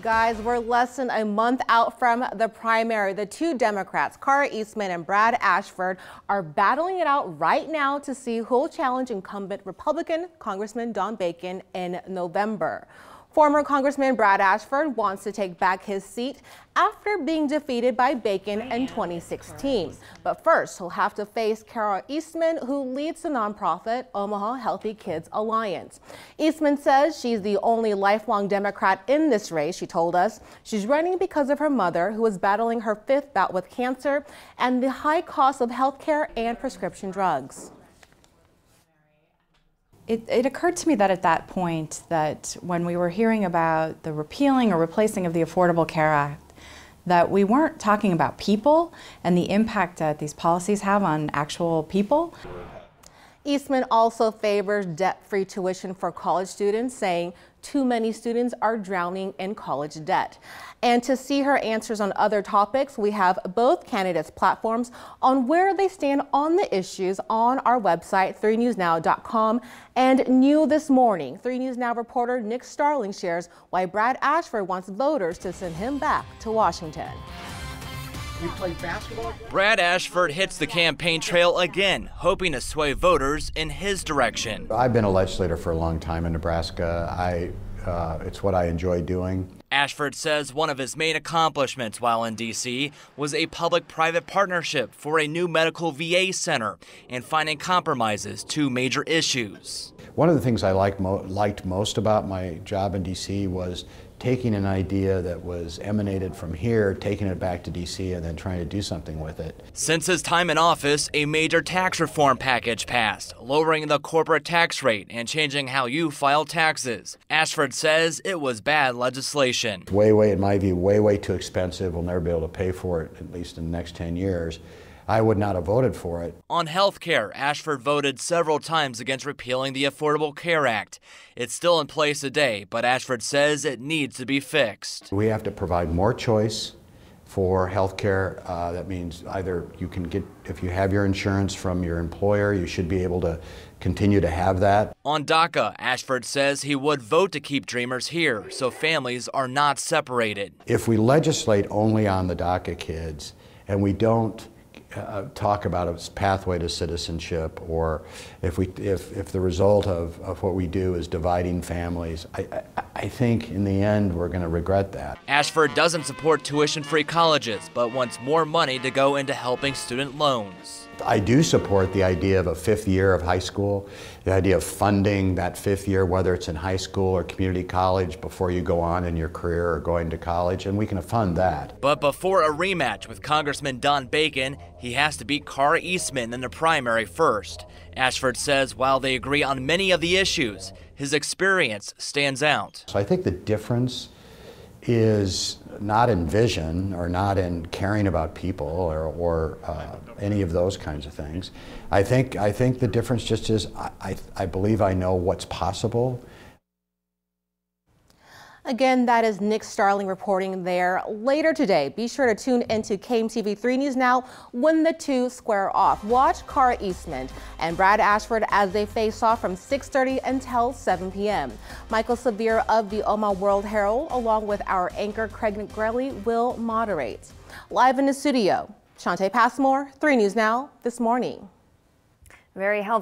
Guys, we're less than a month out from the primary. The two Democrats, Kara Eastman and Brad Ashford, are battling it out right now to see who will challenge incumbent Republican Congressman Don Bacon in November. Former Congressman Brad Ashford wants to take back his seat after being defeated by Bacon in 2016. But first, he'll have to face Kara Eastman, who leads the nonprofit Omaha Healthy Kids Alliance. Eastman says she's the only lifelong Democrat in this race, she told us. She's running because of her mother, who is battling her fifth bout with cancer and the high cost of health care and prescription drugs. It occurred to me that at that point, that when we were hearing about the repealing or replacing of the Affordable Care Act, that we weren't talking about people and the impact that these policies have on actual people. Eastman also favors debt-free tuition for college students, saying too many students are drowning in college debt. And to see her answers on other topics, we have both candidates' platforms on where they stand on the issues on our website, 3newsnow.com. And new this morning, 3 News Now reporter Nick Starling shares why Brad Ashford wants voters to send him back to Washington. You play basketball? Brad Ashford hits the campaign trail again, hoping to sway voters in his direction. I've been a legislator for a long time in Nebraska. It's what I enjoy doing. Ashford says one of his main accomplishments while in D.C. was a public-private partnership for a new medical VA center and finding compromises to major issues. One of the things I liked most about my job in D.C. was taking an idea that was emanated from here, taking it back to D.C. and then trying to do something with it. Since his time in office, a major tax reform package passed, lowering the corporate tax rate and changing how you file taxes. Ashford says it was bad legislation. Way, in my view, way too expensive. We'll never be able to pay for it, at least in the next 10 years. I would not have voted for it. On health care, Ashford voted several times against repealing the Affordable Care Act. It's still in place today, but Ashford says it needs to be fixed. We have to provide more choice for health care. That means either you can get, if you have your insurance from your employer, you should be able to continue to have that. On DACA, Ashford says he would vote to keep Dreamers here so families are not separated. If we legislate only on the DACA kids and we don't talk about a pathway to citizenship, or if the result of what we do is dividing families, I think in the end we're going to regret that. Ashford doesn't support tuition-free colleges, but wants more money to go into helping student loans. I do support the idea of a fifth year of high school, the idea of funding that fifth year, whether it's in high school or community college, before you go on in your career or going to college, and we can fund that. But before a rematch with Congressman Don Bacon, he has to beat Kara Eastman in the primary first. Ashford says while they agree on many of the issues, his experience stands out. So I think the difference is not in vision or not in caring about people or any of those kinds of things. I think the difference just is I believe I know what's possible. Again, that is Nick Starling reporting there. Later today, be sure to tune into KMTV 3 News Now when the two square off. Watch Kara Eastman and Brad Ashford as they face off from 6:30 until 7 p.m. Michael Severe of the Omaha World Herald, along with our anchor Craig McGrelly, will moderate. Live in the studio, Shantae Passmore, 3 News Now this morning. Very helpful.